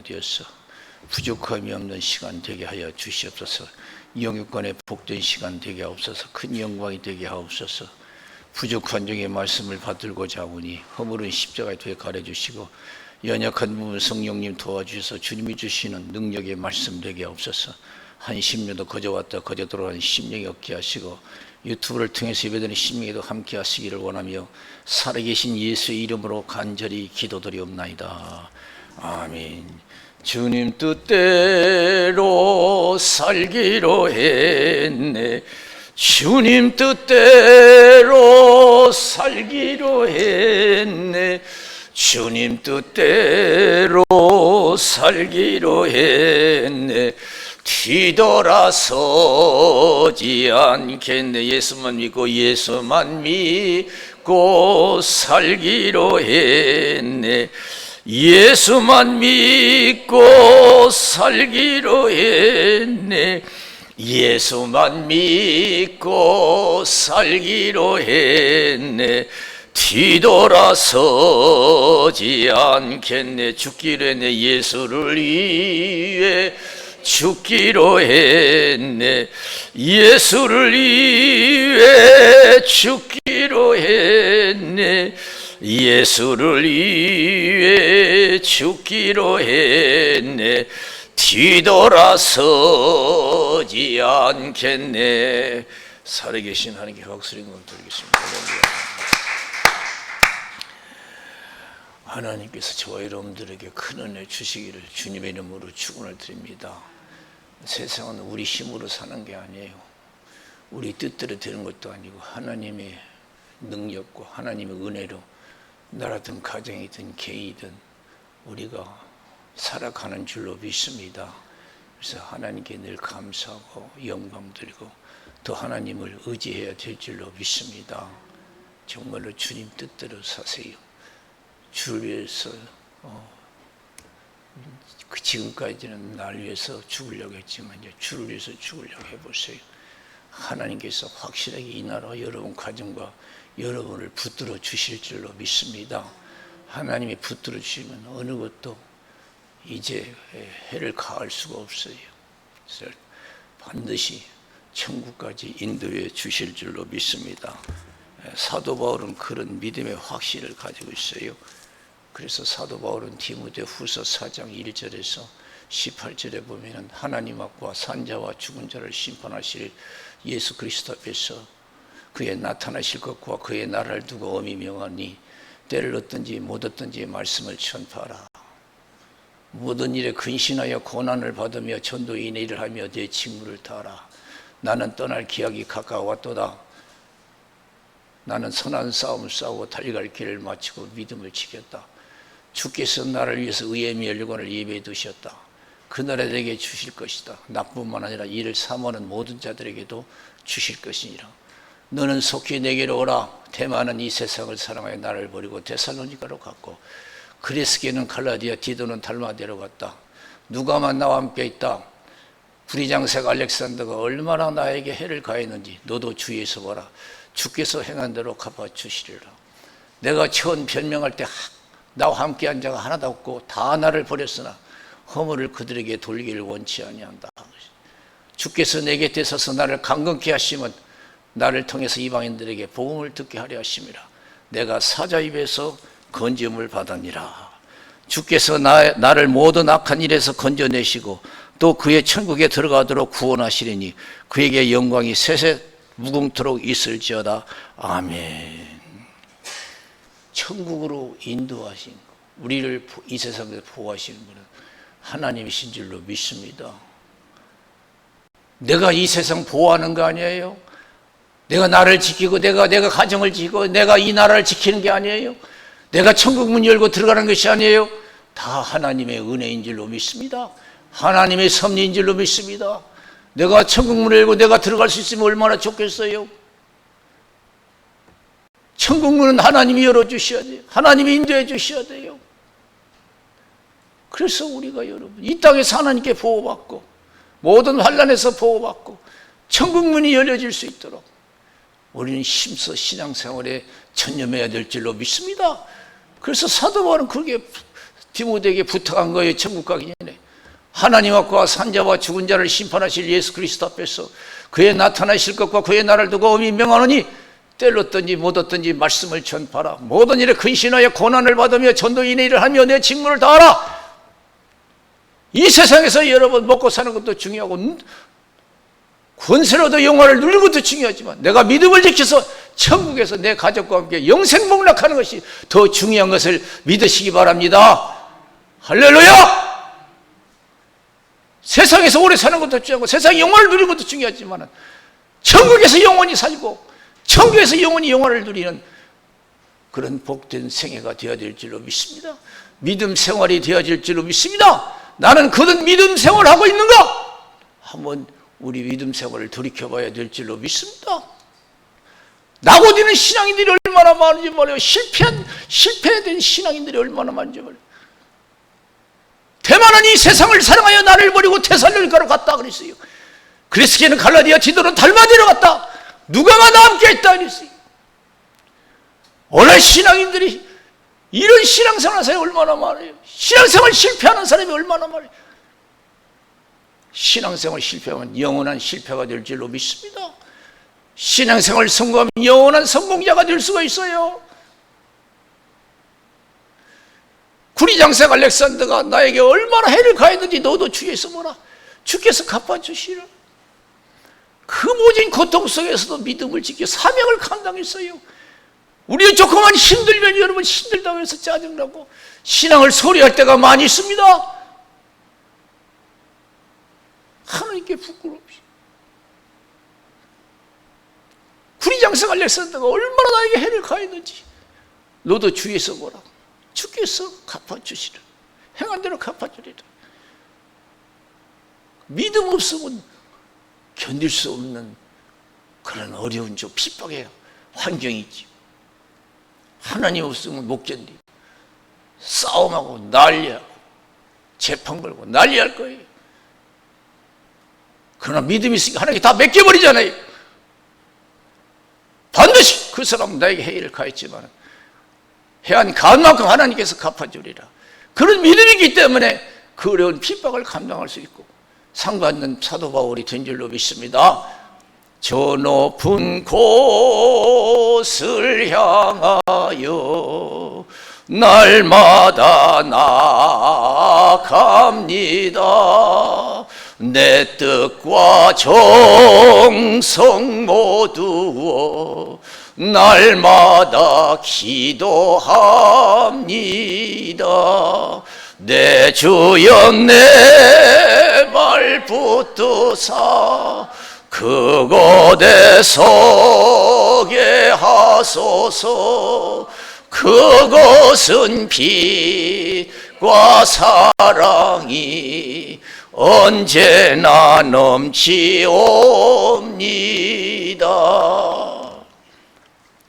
되었어 부족함이 없는 시간 되게 하여 주시옵소서. 영육간의 복된 시간 되게 하옵소서. 큰 영광이 되게 하옵소서. 부족한 중에 말씀을 받들고자 하오니 허물은 십자가에 두에 가려주시고 연약한 부분 성령님 도와주셔서 주님이 주시는 능력의 말씀 되게 하옵소서. 한 심령도 거저 왔다 거저 돌아가는 심령이 없게 하시고 유튜브를 통해서 예배드리는 심령에도 함께 하시기를 원하며 살아계신 예수의 이름으로 간절히 기도드리옵나이다. 아멘. 주님 뜻대로 살기로 했네. 주님 뜻대로 살기로 했네. 주님 뜻대로 살기로 했네. 뒤돌아서지 않겠네. 예수만 믿고 살기로 했네. 예수만 믿고 살기로 했네. 예수만 믿고 살기로 했네. 뒤돌아서지 않겠네. 죽기로 했네. 예수를 위해 죽기로 했네. 예수를 위해 죽기로 했네. 예수를 위해 죽기로 했네. 뒤돌아서지 않겠네. 살아계신 하나님께 박수를 드리겠습니다. 하나님께서 저와 여러분들에게 큰 은혜 주시기를 주님의 이름으로 축원을 드립니다. 세상은 우리 힘으로 사는 게 아니에요. 우리 뜻대로 되는 것도 아니고 하나님의 능력과 하나님의 은혜로 나라든 가정이든 개인이든 우리가 살아가는 줄로 믿습니다. 그래서 하나님께 늘 감사하고 영광 드리고 또 하나님을 의지해야 될 줄로 믿습니다. 정말로 주님 뜻대로 사세요. 주를 위해서 지금까지는 날 위해서 죽으려고 했지만 이제 주를 위해서 죽으려고 해보세요. 하나님께서 확실하게 이 나라와 여러분 가정과 여러분을 붙들어 주실 줄로 믿습니다. 하나님이 붙들어 주시면 어느 것도 이제 해를 가할 수가 없어요. 그래서 반드시 천국까지 인도해 주실 줄로 믿습니다. 사도 바울은 그런 믿음의 확신을 가지고 있어요. 그래서 사도 바울은 디모데후서 4장 1절에서 18절에 보면 하나님 앞과 산자와 죽은 자를 심판하실 예수 그리스도 앞에서 그의 나타나실 것과 그의 나라를 두고 엄히 명하니 때를 얻든지 못 얻든지 말씀을 전파하라. 모든 일에 근신하여 고난을 받으며 전도인의 일을 하며 내 직무를 다하라. 나는 떠날 기약이 가까웠도다. 나는 선한 싸움을 싸우고 달려갈 길을 마치고 믿음을 지켰다. 주께서 나를 위해서 의의 멸류관을 예배해 두셨다. 그날에 내게 주실 것이다. 나뿐만 아니라 이를 사모하는 모든 자들에게도 주실 것이니라. 너는 속히 내게로 오라. 대만은 이 세상을 사랑하여 나를 버리고 데살로니가로 갔고 그레스게는 갈라디아, 디도는 달마데로 갔다. 누가만 나와 함께 있다. 부리장색 알렉산더가 얼마나 나에게 해를 가했는지 너도 주위에서 보라. 주께서 행한 대로 갚아주시리라. 내가 처음 변명할 때 나와 함께 한 자가 하나도 없고 다 나를 버렸으나 허물을 그들에게 돌리기를 원치 아니한다. 주께서 내 곁에 서서 나를 강건케 하시면 나를 통해서 이방인들에게 복음을 듣게 하려 하심이라. 내가 사자 입에서 건짐을 받았니라. 주께서 나를 모든 악한 일에서 건져내시고 또 그의 천국에 들어가도록 구원하시리니 그에게 영광이 세세 무궁토록 있을지어다. 아멘. 천국으로 인도하신 우리를 이 세상에서 보호하시는 분은 하나님이신 줄로 믿습니다. 내가 이 세상 보호하는 거 아니에요? 내가 나를 지키고 내가 가정을 지키고 내가 이 나라를 지키는 게 아니에요? 내가 천국 문 열고 들어가는 것이 아니에요? 다 하나님의 은혜인 줄로 믿습니다. 하나님의 섭리인 줄로 믿습니다. 내가 천국 문을 열고 내가 들어갈 수 있으면 얼마나 좋겠어요? 천국 문은 하나님이 열어주셔야 돼요. 하나님이 인도해 주셔야 돼요. 그래서 우리가 여러분 이 땅에서 하나님께 보호받고 모든 환난에서 보호받고 천국 문이 열려질 수 있도록 우리는 힘써 신앙생활에 전념해야 될 줄로 믿습니다. 그래서 사도 바울은 그렇게 디모데에게 부탁한 거예요. 천국 가기 전에 하나님 앞과 산자와 죽은 자를 심판하실 예수 그리스도 앞에서 그의 나타나실 것과 그의 나라를 두고 엄히 명하노니 때를 얻든지 못 얻든지 말씀을 전파하라. 모든 일에 근신하여 고난을 받으며 전도인의 일을 하며 내 직무를 다하라. 이 세상에서 여러분 먹고 사는 것도 중요하고 권세를 얻어 영화를 누리는 것도 중요하지만 내가 믿음을 지켜서 천국에서 내 가족과 함께 영생복락하는 것이 더 중요한 것을 믿으시기 바랍니다. 할렐루야! 세상에서 오래 사는 것도 중요하고 세상 영화를 누리는 것도 중요하지만 천국에서 영원히 살고 천국에서 영원히 영화를 누리는 그런 복된 생애가 되어질 줄로 믿습니다. 믿음 생활이 되어질 줄로 믿습니다. 나는 그런 믿음 생활을 하고 있는가? 한번 우리 믿음 생활을 돌이켜봐야 될 줄로 믿습니다. 낙오되는 신앙인들이 얼마나 많은지 몰라요. 실패된 신앙인들이 얼마나 많은지 몰라요. 대만은 이 세상을 사랑하여 나를 버리고 테살로니가로 갔다 그랬어요. 그리스게는 갈라디아, 디도는 달마디로 갔다. 누가가 나 함께 했다 그랬어요. 원래 신앙인들이 이런 신앙생활 하는 사람이 얼마나 많아요. 신앙생활 실패하는 사람이 얼마나 많아요. 신앙생활 실패하면 영원한 실패가 될 줄로 믿습니다. 신앙생활 성공하면 영원한 성공자가 될 수가 있어요. 구리장색 알렉산더가 나에게 얼마나 해를 가했는지 너도 주께서 뭐라 주께서 갚아주시라. 그 모진 고통 속에서도 믿음을 지켜 사명을 감당했어요. 우리가 조금만 힘들면 여러분 힘들다고 해서 짜증나고 신앙을 소리할 때가 많이 있습니다. 하나님께 부끄럽지. 구리장색 알렉산더가 얼마나 나에게 해를 가했는지 너도 주께서 뭐라 주께서 갚아주시라. 행한 대로 갚아주리라. 믿음 없으면 견딜 수 없는 그런 어려운 핍박의 환경이지. 하나님 없으면 못 견디. 싸움하고 난리하고 재판 걸고 난리할 거예요. 그러나 믿음이 있으니까 하나님께 다 맡겨버리잖아요. 반드시 그 사람은 나에게 해를 가했지만 해안 가한 만큼 하나님께서 갚아주리라. 그런 믿음이 있기 때문에 그 어려운 핍박을 감당할 수 있고 상받는 사도 바울이 된 줄로 믿습니다. 저 높은 곳을 향하여 날마다 나아갑니다. 내 뜻과 정성 모두어 날마다 기도합니다. 내 주여 내 발 붙드사 그곳에 서게 하소서. 그것은 빛과 사랑이 언제나 넘치옵니다.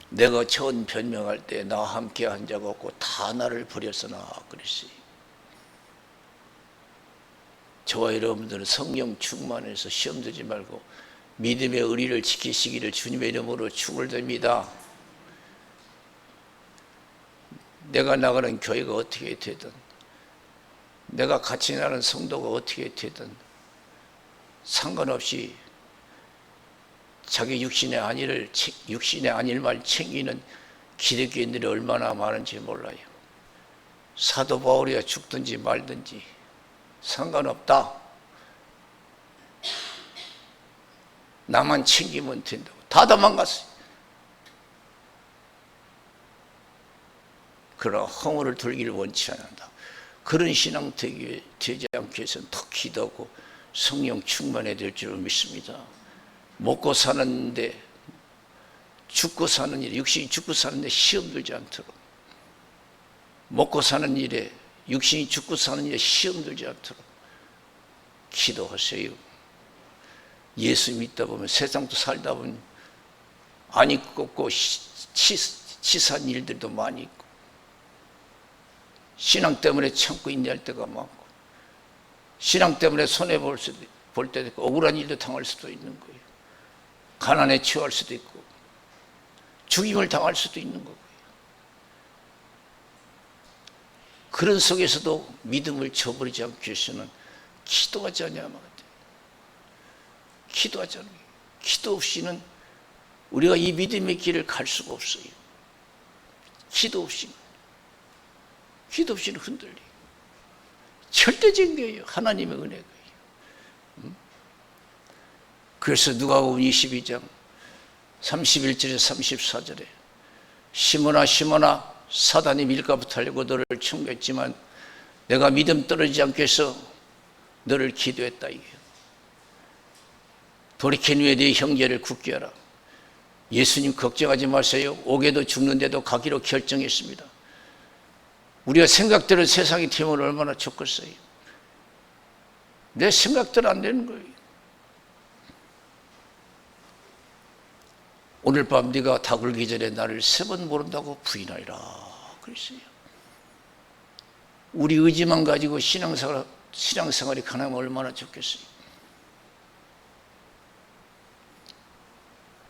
내가 처음 변명할 때 나 함께 한 자가 없고 다 나를 버렸으나 그랬어요. 저와 여러분들은 성령 충만해서 시험 들지 말고 믿음의 의리를 지키시기를 주님의 이름으로 축원드립니다. 내가 나가는 교회가 어떻게 되든 내가 같이 나가는 성도가 어떻게 되든 상관없이 자기 육신의 안위를 챙기는 기독교인들이 얼마나 많은지 몰라요. 사도 바울이야 죽든지 말든지 상관없다. 나만 챙기면 된다고 다 도망갔어요. 그러나 허물을 들기를 원치 않는다. 그런 신앙 되지 않기 위해서는 더 기도하고 성령 충만해야 될 줄 믿습니다. 먹고 사는데 죽고 사는 일에 육신이 죽고 사는데 시험 들지 않도록 먹고 사는 일에 육신이 죽고 사는 일에 시험 들지 않도록 기도하세요. 예수 믿다 보면 세상도 살다 보면 안이 꺾고 치사한 일들도 많이 있고 신앙 때문에 참고 인내할 때가 많고 신앙 때문에 손해볼 때도 있고 억울한 일도 당할 수도 있는 거예요. 가난에 취할 수도 있고 죽임을 당할 수도 있는 거고요. 그런 속에서도 믿음을 저버리지 않기 위해서는 기도하지 않아야만 돼. 기도하지 않아요. 기도 없이는 우리가 이 믿음의 길을 갈 수가 없어요. 기도 없이는 흔들려요. 절대적인 거예요. 하나님의 은혜가. 그래서 누가복음 22장 31절에 34절에 시몬아 사단이 밀가부터 하려고 너를 청구했지만 내가 믿음 떨어지지 않게 해서 너를 기도했다 이게요. 돌이킨 후에 네 형제를 굳게 하라. 예수님 걱정하지 마세요. 오게도 죽는데도 가기로 결정했습니다. 우리가 생각대로 세상이 되면 얼마나 좋겠어요. 내 생각대로 안 되는 거예요. 오늘 밤 네가 다굴기 전에 나를 3번 모른다고 부인하리라 그랬어요. 우리 의지만 가지고 신앙생활이 가능하면 얼마나 좋겠어요.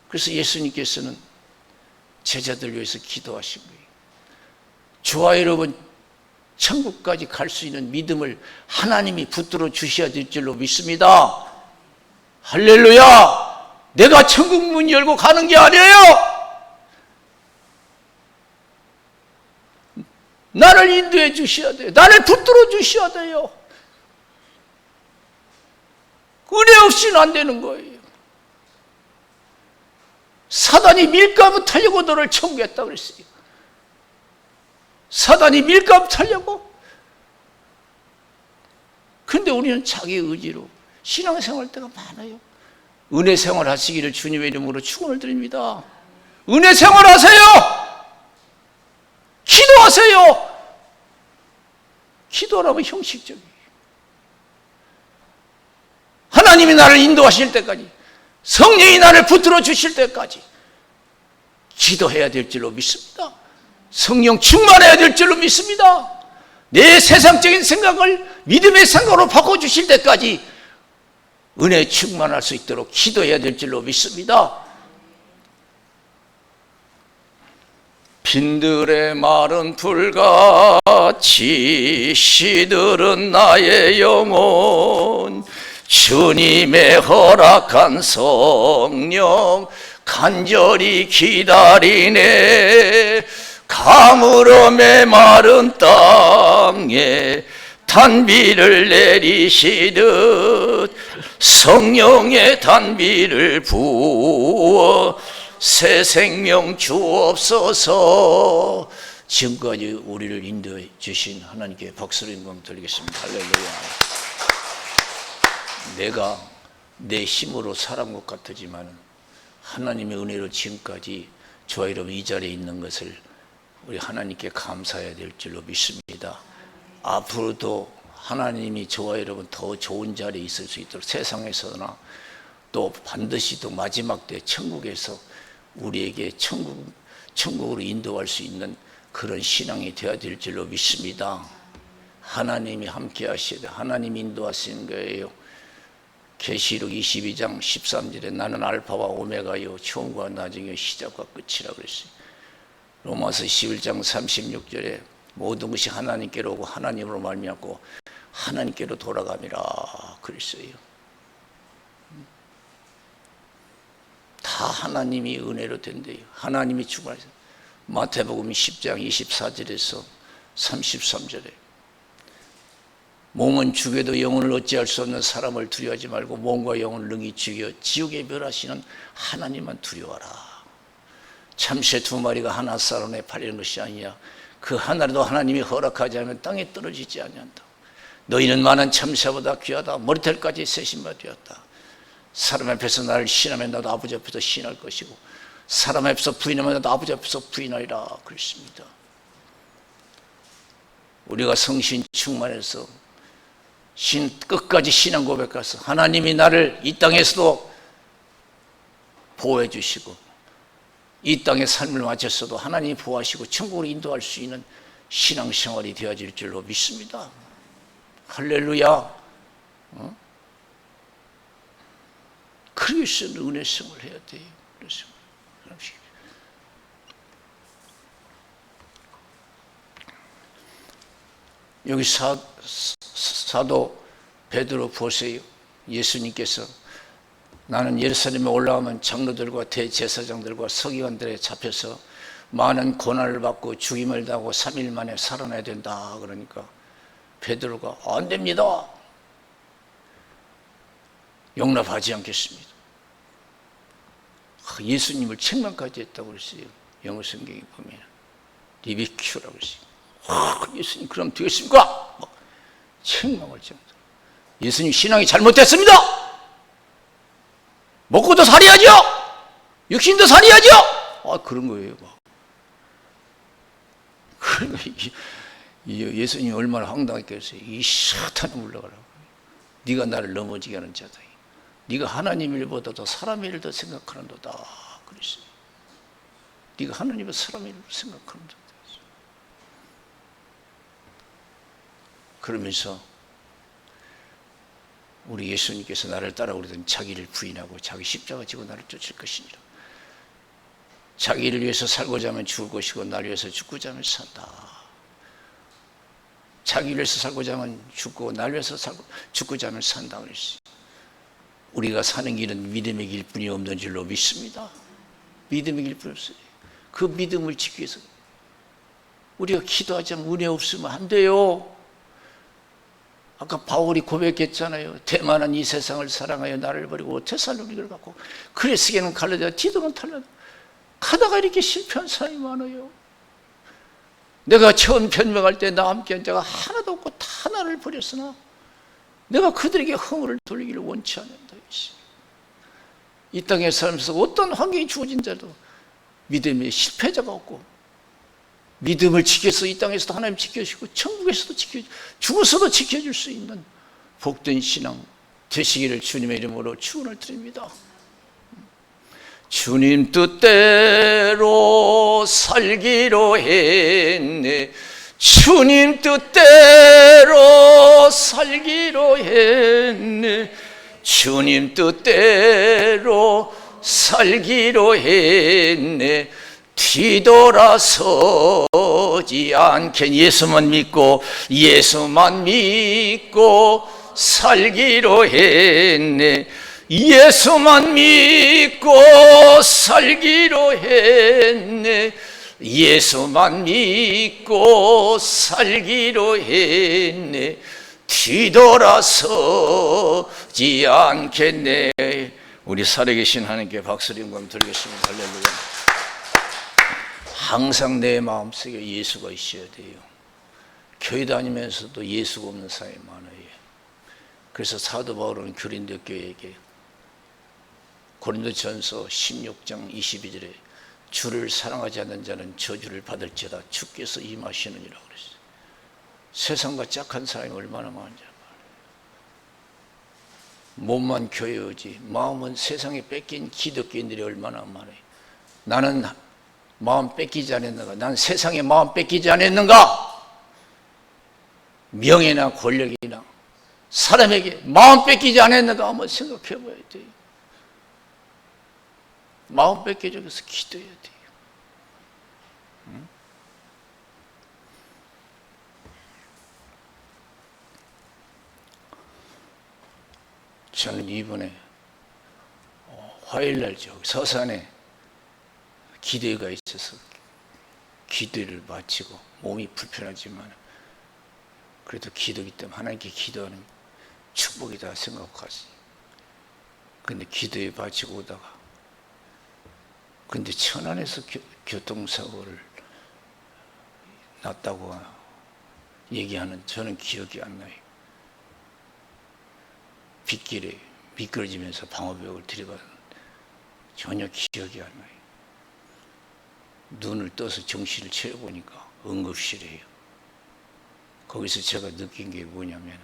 그래서 예수님께서는 제자들 위해서 기도하신 거예요. 저와 여러분 천국까지 갈 수 있는 믿음을 하나님이 붙들어 주셔야 될 줄로 믿습니다. 할렐루야! 내가 천국 문 열고 가는 게 아니에요. 나를 인도해 주셔야 돼요. 나를 붙들어 주셔야 돼요. 은혜 없이는 안 되는 거예요. 사단이 밀가부 타려고 너를 청구했다 그랬어요. 사단이 밀가부 타려고. 그런데 우리는 자기 의지로 신앙생활 때가 많아요. 은혜 생활 하시기를 주님의 이름으로 축원을 드립니다. 은혜 생활 하세요. 기도하세요. 기도하라면 형식적이에요. 하나님이 나를 인도하실 때까지, 성령이 나를 붙들어 주실 때까지 기도해야 될 줄로 믿습니다. 성령 충만해야 될 줄로 믿습니다. 내 세상적인 생각을 믿음의 생각으로 바꿔주실 때까지 은혜에 충만할 수 있도록 기도해야 될 줄로 믿습니다. 빈들의 마른 불같이 시들은 나의 영혼 주님의 허락한 성령 간절히 기다리네. 가물어 메마른 땅에 단비를 내리시듯 성령의 단비를 부어 새 생명 주옵소서. 지금까지 우리를 인도해 주신 하나님께 박수를 영광 드리겠습니다. 할렐루야. 내가 내 힘으로 살아온 것 같지만 하나님의 은혜로 지금까지 저와 여러분 이 자리에 있는 것을 우리 하나님께 감사해야 될 줄로 믿습니다. 앞으로도 하나님이 저와 여러분 더 좋은 자리에 있을 수 있도록 세상에서나 또 반드시 또 마지막 때 천국에서 우리에게 천국으로 인도할 수 있는 그런 신앙이 되어야 될 줄로 믿습니다. 하나님이 함께 하셔야 돼요. 하나님이 인도하시는 거예요. 계시록 22장 13절에 나는 알파와 오메가요 처음과 나중에 시작과 끝이라 그랬어요. 로마서 11장 36절에 모든 것이 하나님께로 오고 하나님으로 말미암고 하나님께로 돌아감이라 그랬어요. 다 하나님이 은혜로 된대요. 하나님이 주관하세요. 마태복음 10장 24절에서 33절에 몸은 죽여도 영혼을 어찌할 수 없는 사람을 두려워하지 말고 몸과 영혼을 능히 죽여 지옥에 멸하시는 하나님만 두려워하라. 참새 2마리가 하나 쌀원에 팔리는 것이 아니냐. 그 하나라도 하나님이 허락하지 않으면 땅에 떨어지지 아니한다. 너희는 많은 참새보다 귀하다. 머리털까지 세신바 되었다. 사람 앞에서 나를 신하면 나도 아버지 앞에서 신할 것이고 사람 앞에서 부인하면 나도 아버지 앞에서 부인하리라 그랬습니다. 우리가 성신 충만해서 끝까지 신앙 고백해서 하나님이 나를 이 땅에서도 보호해 주시고 이 땅의 삶을 마쳤어도 하나님이 보호하시고 천국으로 인도할 수 있는 신앙생활이 되어질 줄로 믿습니다. 할렐루야. 그러기 위해서는 은혜성을 해야 돼요. 여기 사도 베드로 보세요. 예수님께서 나는 예루살렘에 올라오면 장로들과 대제사장들과 서기관들에 잡혀서 많은 고난을 받고 죽임을 당하고 3일 만에 살아나야 된다. 그러니까 베드로가 안 됩니다. 용납하지 않겠습니다. 예수님을 책망까지 했다고 그랬어요. 영어 성경에 보면 리비큐라고 그랬어요. 예수님 그럼 되겠습니까? 책망을 정도. 예수님 신앙이 잘못됐습니다. 먹고도 살아야죠. 육신도 살아야죠. 그런 거예요. 그러니까 예수님이 얼마나 황당했겠어요. 이 사탄을 물러가라고. 네가 나를 넘어지게 하는 자다. 네가 하나님 일보다도 사람 일을 더 생각하는도다. 그랬어요. 네가 하나님의 사람 일을 생각하는도다. 그러면서 우리 예수님께서 나를 따라오려던 자기를 부인하고 자기 십자가 지고 나를 쫓을 것이니라. 자기를 위해서 살고자 하면 죽을 것이고 나를 위해서 죽고자 하면 산다. 자기를 위해서 살고자 하면 죽고 나를 위해서 죽고자 하면 산다 그랬어요. 우리가 사는 길은 믿음의 길뿐이 없는 줄로 믿습니다. 믿음의 길뿐이 없어요. 그 믿음을 지키기 위해서 우리가 기도하자면 은혜 없으면 안 돼요. 아까 바울이 고백했잖아요. 대만한 이 세상을 사랑하여 나를 버리고 테살로니가를 갖고 그리스게는 갈라디아 디도는 탈라 가다가 이렇게 실패한 사람이 많아요. 내가 처음 변명할 때 나와 함께한 자가 하나도 없고 다 나를 버렸으나 내가 그들에게 허물을 돌리기를 원치 않는다. 이 땅에 살면서 어떤 환경이 주어진 자도 믿음의 실패자가 없고 믿음을 지켜서 이 땅에서도 하나님 지켜주시고 천국에서도 죽어서도 지켜줄 수 있는 복된 신앙 되시기를 주님의 이름으로 축원을 드립니다. 주님 뜻대로 살기로 했네. 주님 뜻대로 살기로 했네. 주님 뜻대로 살기로 했네. 뒤돌아서지 않게 예수만 믿고 살기로 했네. 예수만 믿고 살기로 했네. 예수만 믿고 살기로 했네. 뒤돌아서지 않겠네. 우리 살아계신 하나님께 박수를 영광 드리겠습니다. 할렐루야. 항상 내 마음속에 예수가 있어야 돼요. 교회 다니면서도 예수가 없는 사람이 많아요. 그래서 사도 바울은 고린도 교회에게 고린도전서 16장 22절에 주를 사랑하지 않는 자는 저주를 받을지어다 주께서 임하시느니라 그랬어요. 세상과 짝한 사람이 얼마나 많은지 말이에요. 몸만 교회 오지 마음은 세상에 뺏긴 기독교인들이 얼마나 많아요. 나는 마음 뺏기지 않았는가? 난 세상에 마음 뺏기지 않았는가? 명예나 권력이나 사람에게 마음 뺏기지 않았는가? 한번 생각해 봐야 돼요. 마음 뺏기기 위해서 기도해야 돼요. 저는 이번에 화요일날 서산에 기도회가 있어서 기도를 마치고 몸이 불편하지만 그래도 기도기 때문에 하나님께 기도하는 축복이다 생각하지. 근데 기도회 마치고 오다가 근데 천안에서 교통사고를 났다고 얘기하는 저는 기억이 안 나요. 빗길에 미끄러지면서 방어벽을 들이받는 전혀 기억이 안 나요. 눈을 떠서 정신을 차려보니까 응급실이에요. 거기서 제가 느낀 게 뭐냐면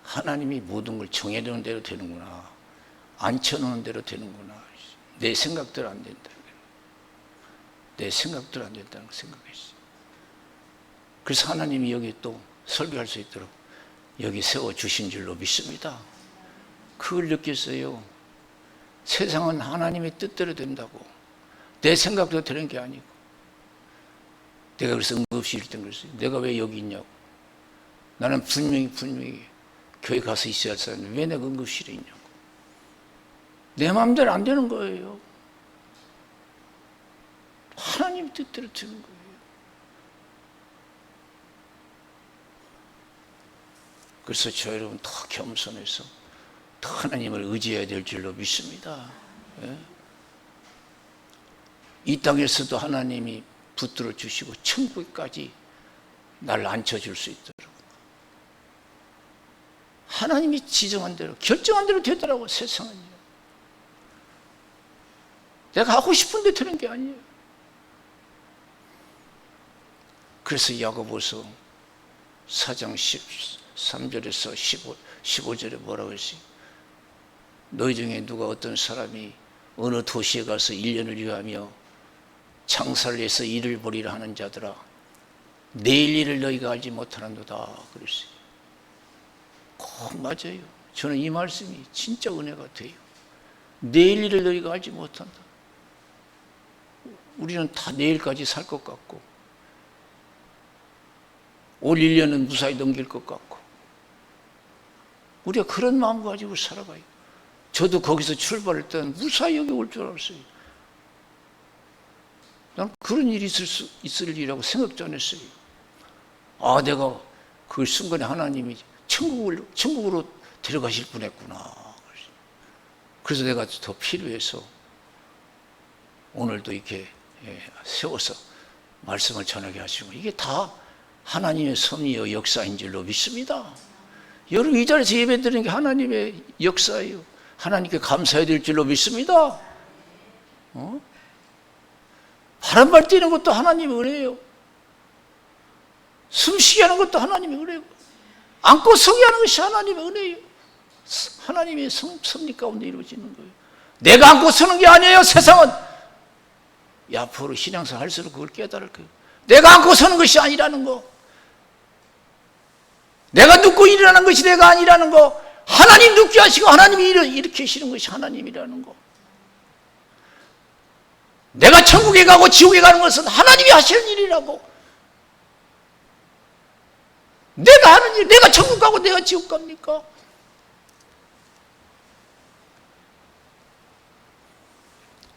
하나님이 모든 걸 정해놓은 대로 되는구나. 앉혀놓은 대로 되는구나. 내 생각대로 안 된다. 내 생각대로 안 된다는 걸 생각했어요. 그래서 하나님이 여기 또 설교할 수 있도록 여기 세워주신 줄로 믿습니다. 그걸 느꼈어요. 세상은 하나님의 뜻대로 된다고. 내 생각대로 되는 게 아니고. 내가 그래서 응급실에 응급실 있던 그랬어요. 내가 왜 여기 있냐고. 나는 분명히 교회 가서 있어야 할 사람인데 왜 내가 응급실에 있냐고. 내 마음대로 안 되는 거예요. 하나님 뜻대로 되는 거예요. 그래서 저 여러분 더 겸손해서 더 하나님을 의지해야 될 줄로 믿습니다. 예? 이 땅에서도 하나님이 붙들어 주시고 천국까지 나를 앉혀줄 수 있도록 하나님이 지정한 대로 결정한 대로 되더라고. 세상은요. 내가 하고 싶은데 되는 게 아니에요. 그래서 야고보서 4장 13절에서 15절에 뭐라고 했어요? 너희 중에 누가 어떤 사람이 어느 도시에 가서 1년을 위하며 장사를 해서 일을 벌이라 하는 자들아, 내일 일을 너희가 알지 못하는도다 그랬어요. 꼭 맞아요. 저는 이 말씀이 진짜 은혜가 돼요. 내일 일을 너희가 알지 못한다. 우리는 다 내일까지 살 것 같고 올 1년은 무사히 넘길 것 같고 우리가 그런 마음 가지고 살아가요. 저도 거기서 출발할 때는 무사히 여기 올 줄 알았어요. 난 그런 일이 있을 일이라고 생각도 안 했어요. 아, 내가 그 순간에 하나님이 천국으로 데려가실 뻔했구나. 그래서 내가 더 필요해서 오늘도 이렇게 세워서 말씀을 전하게 하시고, 이게 다 하나님의 섭리와 역사인 줄로 믿습니다. 여러분 이 자리에서 예배드리는 게 하나님의 역사예요. 하나님께 감사해야 될 줄로 믿습니다. 바람발 뛰는 것도 하나님의 은혜예요. 숨쉬게 하는 것도 하나님의 은혜고, 앉고 서게 하는 것이 하나님의 은혜예요. 하나님의 섭리 가운데 이루어지는 거예요. 내가 앉고 서는 게 아니에요. 세상은 앞으로 신앙생활 할수록 그걸 깨달을 거예요. 내가 앉고 서는 것이 아니라는 거, 내가 눕고 일어나는 것이 내가 아니라는 거, 하나님 눕게 하시고 하나님이 일으키시는 것이 하나님이라는 거, 내가 천국에 가고 지옥에 가는 것은 하나님이 하시는 일이라고. 내가 하는 일, 내가 천국 가고 내가 지옥 갑니까?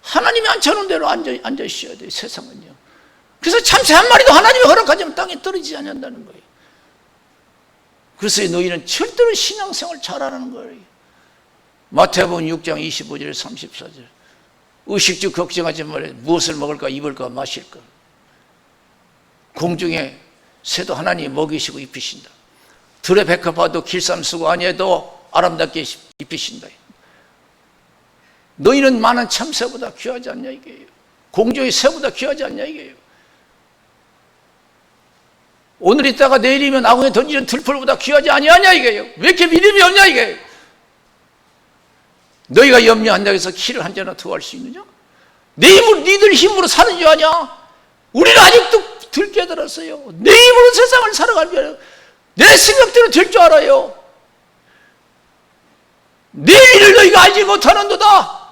하나님이 앉혀놓은 대로 앉아 있어야 돼요. 세상은요. 그래서 참새 한 마리도 하나님이 허락하지 않으면 땅에 떨어지지 않는다는 거예요. 그래서 너희는 절대로 신앙생활 잘하는 거예요. 마태복음 6장 25절 34절 의식주 걱정하지 말아요. 무엇을 먹을까 입을까 마실까. 공중에 새도 하나님이 먹이시고 입히신다. 들의 백합화도 길쌈 쓰고 아니해도 아름답게 입히신다. 너희는 많은 참새보다 귀하지 않냐 이게요. 공중의 새보다 귀하지 않냐 이게요. 오늘 있다가 내일이면 아궁에 던지는 들풀보다 귀하지 아니하냐 이게요. 왜 이렇게 믿음이 없냐 이게요. 너희가 염려한다고 해서 키를 한 잔이나 더 할 수 있느냐? 니들 힘으로 사는 줄 아냐? 우리는 아직도 덜 깨달았어요. 내 힘으로 세상을 살아갈 줄 알아요. 내 생각대로 될 줄 알아요. 내일을 너희가 알지 못하는도다.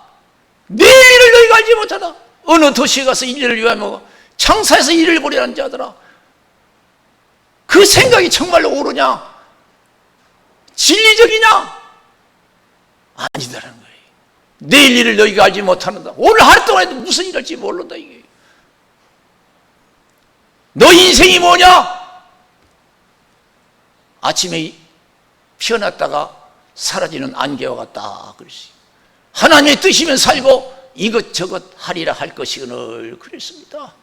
내일을 너희가 알지 못하다. 어느 도시에 가서 일을 위하며 장사해서 일을 벌이라는 자들아, 그 생각이 정말로 옳으냐? 진리적이냐? 아니다라는 거예요. 내일 일을 너희가 알지 못하는다. 오늘 하루 동안 해도 무슨 일 할지 모른다 이게. 너 인생이 뭐냐? 아침에 피어났다가 사라지는 안개와 같다 그랬어요. 하나님의 뜻이면 살고 이것저것 하리라 할 것이거늘 그랬습니다.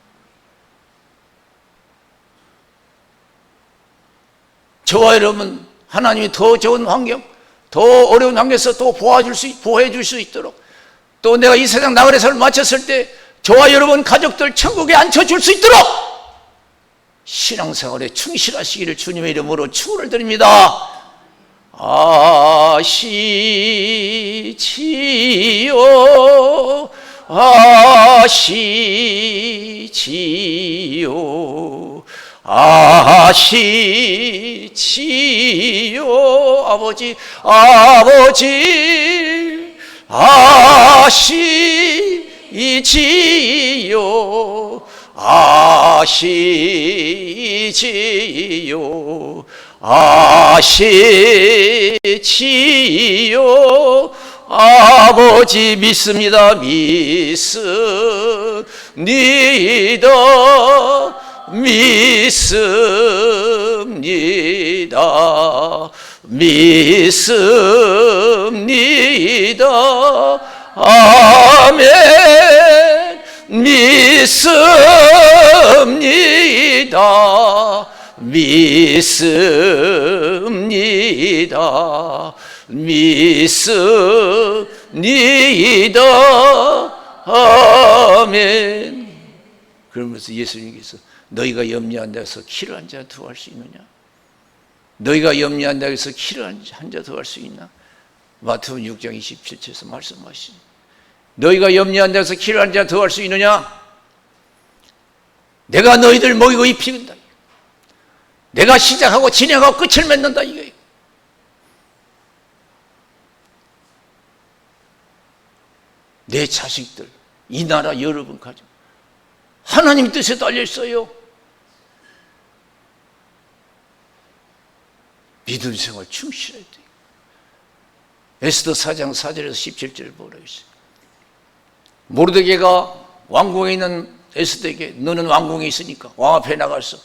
저와 여러분, 하나님이 더 좋은 환경, 더 어려운 환경에서 또 보호해 줄 수 있도록, 또 내가 이 세상 나그네 삶을 마쳤을 때 저와 여러분 가족들 천국에 앉혀줄 수 있도록 신앙생활에 충실하시기를 주님의 이름으로 축원을 드립니다. 아시지요 아시지요 아시지요 아버지 아시지요 아시지요 아시지요 아버지 믿습니다 믿습니다 믿습니다 믿습니다 아멘 믿습니다 믿습니다 믿습니다 아멘. 그러면서 예수님께서 너희가 염려한다 해서 키를 한 잔 더 할 수 있느냐? 너희가 염려한다 해서 키를 한 잔 더 할 수 있나? 마태복음 6장 27절에서 말씀하시니 너희가 염려한다 해서 키를 한 잔 더 할 수 있느냐? 내가 너희들 먹이고 입히는다. 내가 시작하고 진행하고 끝을 맺는다 이거예요. 내 자식들, 이 나라 여러분 가정 하나님 뜻에 달려 있어요. 믿음 생활 충실해야 돼요. 에스더 4장 4절에서 17절을 보라 했어요. 모르드게가 왕궁에 있는 에스더에게 너는 왕궁에 있으니까 왕 앞에 나가서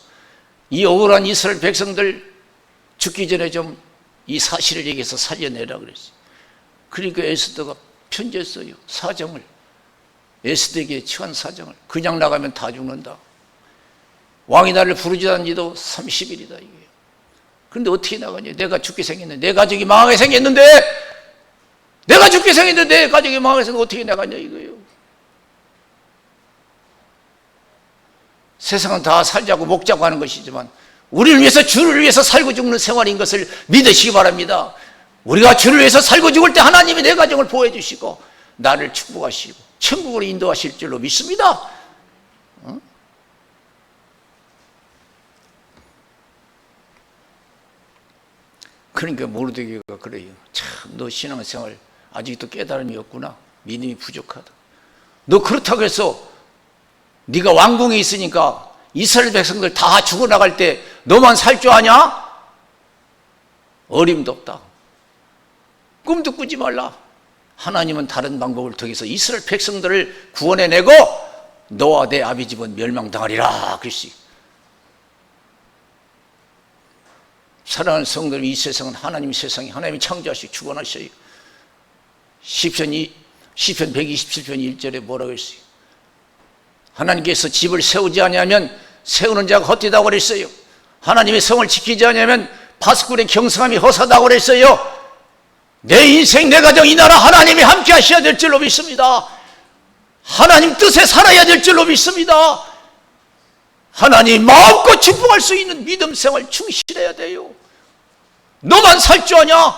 이 억울한 이스라엘 백성들 죽기 전에 좀 이 사실을 얘기해서 살려내라 그랬어요. 그러니까 에스더가 편지했어요. 사정을 에스더에게 처한 사정을 그냥 나가면 다 죽는다. 왕이 나를 부르지 않은 지도 30일이다 이거예요. 그런데 어떻게 나가냐? 내가 죽게 생겼는데 내 가족이 망하게 생겼는데 내가 죽게 생겼는데 내 가족이 망하게 생겼는데 어떻게 나가냐 이거예요. 세상은 다 살자고 먹자고 하는 것이지만 우리를 위해서 주를 위해서 살고 죽는 생활인 것을 믿으시기 바랍니다. 우리가 주를 위해서 살고 죽을 때 하나님이 내 가정을 보호해 주시고 나를 축복하시고 천국으로 인도하실 줄로 믿습니다. 그러니까 모르드게가 그래요. 참 너 신앙생활 아직도 깨달음이 없구나. 믿음이 부족하다. 너 그렇다고 해서 네가 왕궁에 있으니까 이스라엘 백성들 다 죽어나갈 때 너만 살 줄 아냐? 어림도 없다. 꿈도 꾸지 말라. 하나님은 다른 방법을 통해서 이스라엘 백성들을 구원해내고 너와 내 아비 집은 멸망당하리라 그랬어요. 사랑하는 성도님, 이 세상은 하나님 세상이 하나님이 창조하시고 주관하셔요. 시편 127편 1절에 뭐라고 했어요? 하나님께서 집을 세우지 아니하면 세우는 자가 헛되다고 그랬어요. 하나님의 성을 지키지 아니하면 파수꾼의 경성함이 허사다고 그랬어요. 내 인생, 내 가정, 이 나라 하나님이 함께 하셔야 될 줄로 믿습니다. 하나님 뜻에 살아야 될 줄로 믿습니다. 하나님 마음껏 축복할 수 있는 믿음 생활 충실해야 돼요. 너만 살 줄 아냐?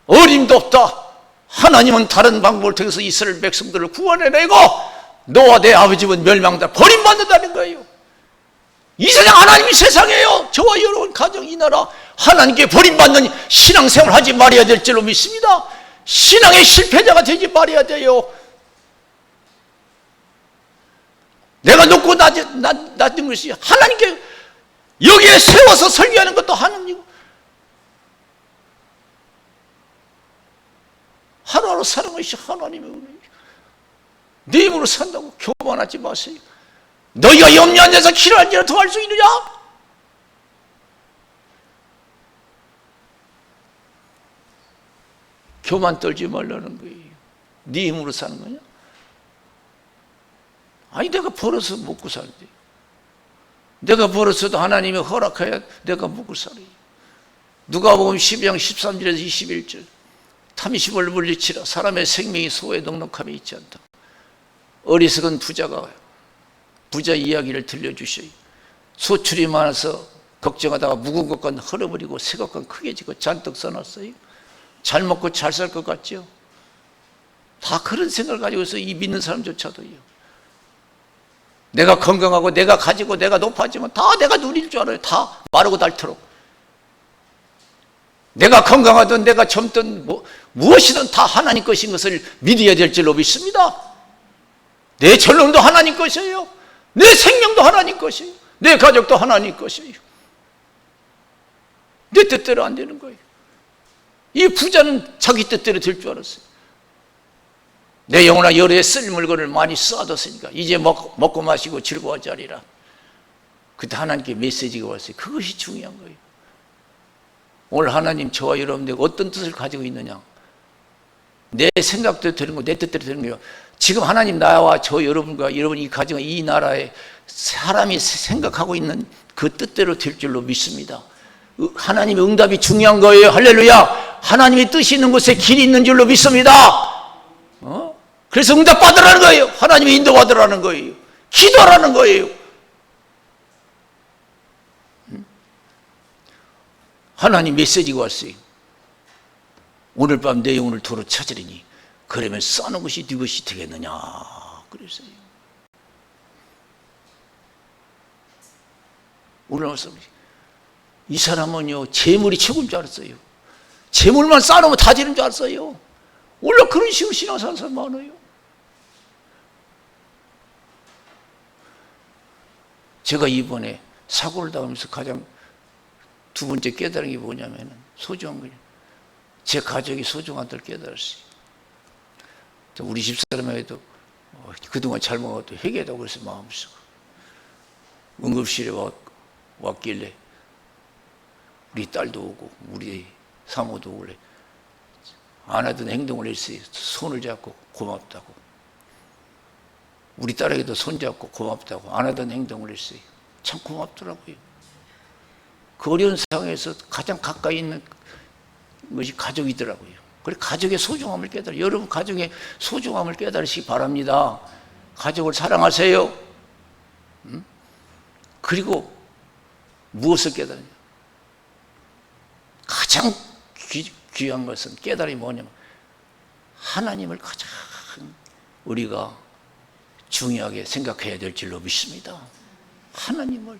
어림도 없다. 하나님은 다른 방법을 통해서 이스라엘 백성들을 구원해내고 너와 내 아버지는 멸망다 버림받는다는 거예요. 이 세상 하나님이 세상이에요. 저와 여러분 가정, 이 나라 하나님께 버림받는 신앙생활 하지 말아야 될 줄로 믿습니다. 신앙의 실패자가 되지 말아야 돼요. 내가 높고 낮은 것이 하나님께 여기에 세워서 설교하는 것도 하나님이고 하루하루 사는 것이 하나님의 은혜예요. 내 힘으로 산다고 교만하지 마세요. 너희가 염려 안 돼서 키를 한 잔 더 할 수 있느냐? 교만 떨지 말라는 거예요. 네 힘으로 사는 거냐? 아니 내가 벌어서 먹고 살지. 내가 벌었어도 하나님이 허락해야 내가 먹고 살아요. 누가복음 12장 13절에서 21절 탐심을 물리치라 사람의 생명이 소에 넉넉함이 있지 않다. 어리석은 부자가 부자 이야기를 들려주셔요. 소출이 많아서 걱정하다가 묵은 것과 헐어버리고 새 것과 크게 지고 잔뜩 써놨어요. 잘 먹고 잘 살 것 같죠? 다 그런 생각을 가지고 있어요. 이 믿는 사람조차도요. 내가 건강하고 내가 가지고 내가 높아지면 다 내가 누릴 줄 알아요. 다 마르고 닳도록. 내가 건강하든 내가 젊든 무엇이든 다 하나님 것인 것을 믿어야 될 줄로 믿습니다. 내 젊음도 하나님 것이에요. 내 생명도 하나님 것이에요. 내 가족도 하나님 것이에요. 내 뜻대로 안 되는 거예요. 이 부자는 자기 뜻대로 될 줄 알았어요. 내 영혼아 여러 해 쓸 물건을 많이 쌓아뒀으니까 이제 먹고 마시고 즐거워하지 않으리라. 그때 하나님께 메시지가 왔어요. 그것이 중요한 거예요. 오늘 하나님 저와 여러분들 어떤 뜻을 가지고 있느냐. 내 생각대로 되는 거, 내 뜻대로 되는 거예요. 지금 하나님 나와 저 여러분과 여러분 이 가정, 이 나라에 사람이 생각하고 있는 그 뜻대로 될 줄로 믿습니다. 하나님의 응답이 중요한 거예요. 할렐루야. 하나님의 뜻이 있는 곳에 길이 있는 줄로 믿습니다. 그래서 응답 받으라는 거예요. 하나님의 인도 받으라는 거예요. 기도하라는 거예요. 하나님 메시지가 왔어요. 오늘 밤 내 영혼을 도로 찾으리니 그러면 싸는 것이 네 것이 되겠느냐 그랬어요. 오늘 말씀 이 사람은요 재물이 최고인 줄 알았어요. 재물만 쌓아놓으면 다 되는 줄 알았어요. 원래 그런 식으로 신앙사는 사람 많아요. 제가 이번에 사고를 당하면서 가장 두 번째 깨달은 게 뭐냐면 소중한 거예요. 제 가족이 소중한 걸 깨달았어요. 우리 집사람에게도 그동안 잘 먹어도 회개하다고 그래서 마음속으로 응급실에 왔길래 우리 딸도 오고 우리 사모도 오고 안 하던 행동을 했어요. 손을 잡고 고맙다고. 우리 딸에게도 손잡고 고맙다고 안 하던 행동을 했어요. 참 고맙더라고요. 그 어려운 상황에서 가장 가까이 있는 것이 가족이더라고요. 그래 가족의 소중함을 깨달아. 여러분 가족의 소중함을 깨달으시기 바랍니다. 가족을 사랑하세요. 그리고 무엇을 깨달으냐? 가장 귀한 것은 깨달음이 뭐냐면 하나님을 가장 우리가 중요하게 생각해야 될 줄로 믿습니다. 하나님을.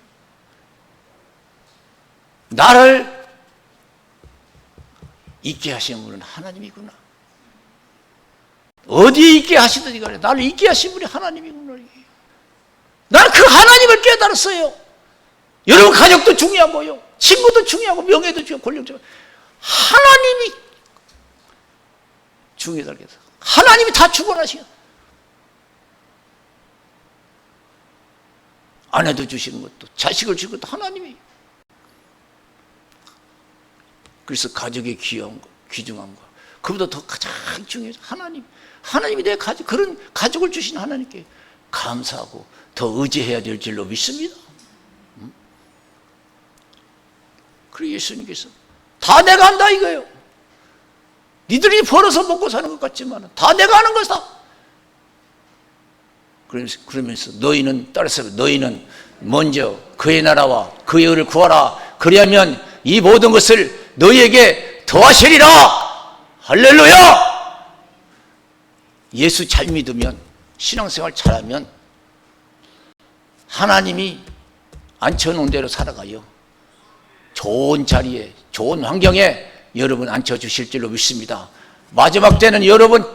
나를 있게 하신 분은 하나님이구나. 어디에 있게 하시든지 간에 나를 있게 하신 분이 하나님이구나. 나는 그 하나님을 깨달았어요. 여러분 가족도 중요하고요. 친구도 중요하고 명예도 중요하고 권력도 중요하고 하나님이 중요하다고 해서 하나님이 다 주관하시고 아내도 주시는 것도 자식을 주시는 것도 하나님이. 그래서 가족의 귀한 거, 귀중한 거 그보다 더 가장 중요해서 하나님이 내 가족, 그런 가족을 주신 하나님께 감사하고 더 의지해야 될 줄로 믿습니다. 그리고 예수님께서 다 내가 한다 이거예요. 니들이 벌어서 먹고 사는 것 같지만 다 내가 하는 것이다. 그러면서 너희는 따라서 너희는 먼저 그의 나라와 그의 의를 구하라. 그리하면 이 모든 것을 너희에게 더하시리라. 할렐루야. 예수 잘 믿으면 신앙생활 잘하면 하나님이 앉혀놓은 대로 살아가요. 좋은 자리에 좋은 환경에 여러분 앉혀주실 줄로 믿습니다. 마지막 때는 여러분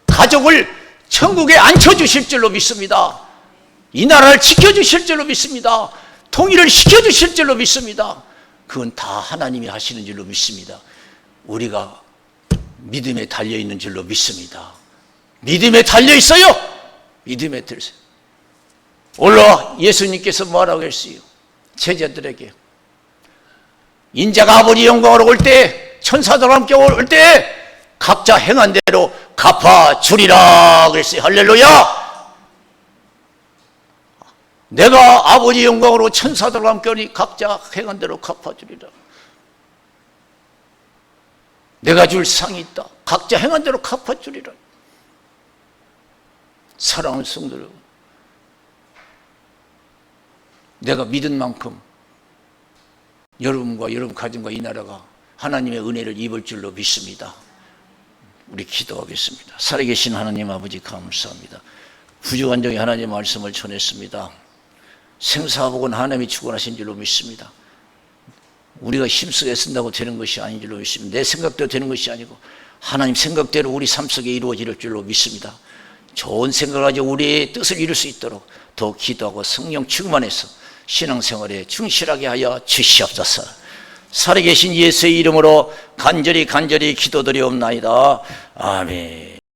가족을 천국에 앉혀주실 줄로 믿습니다. 이 나라를 지켜주실 줄로 믿습니다. 통일을 시켜주실 줄로 믿습니다. 그건 다 하나님이 하시는 줄로 믿습니다. 우리가 믿음에 달려있는 줄로 믿습니다. 믿음에 달려있어요. 믿음에 들으세요. 올라 예수님께서 뭐라고 했어요? 제자들에게 인자가 아버지 영광으로 올 때 천사들과 함께 올 때 각자 행한 대로 갚아주리라 그랬어요. 할렐루야. 내가 아버지 영광으로 천사들과 함께 오니 각자 행한 대로 갚아주리라. 내가 줄 상이 있다. 각자 행한 대로 갚아주리라. 사랑하는 성도 여러분, 내가 믿은 만큼 여러분과 여러분 가정과 이 나라가 하나님의 은혜를 입을 줄로 믿습니다. 우리 기도하겠습니다. 살아계신 하나님 아버지 감사합니다. 부족한 종이 하나님의 말씀을 전했습니다. 생사복은 하나님이 주관하신 줄로 믿습니다. 우리가 힘쓰게 쓴다고 되는 것이 아닌 줄로 믿습니다. 내 생각대로 되는 것이 아니고 하나님 생각대로 우리 삶 속에 이루어질 줄로 믿습니다. 좋은 생각을 가지고 우리의 뜻을 이룰 수 있도록 더 기도하고 성령 충만해서 신앙생활에 충실하게 하여 주시옵소서. 살아계신 예수의 이름으로 간절히 기도드리옵나이다. 아멘.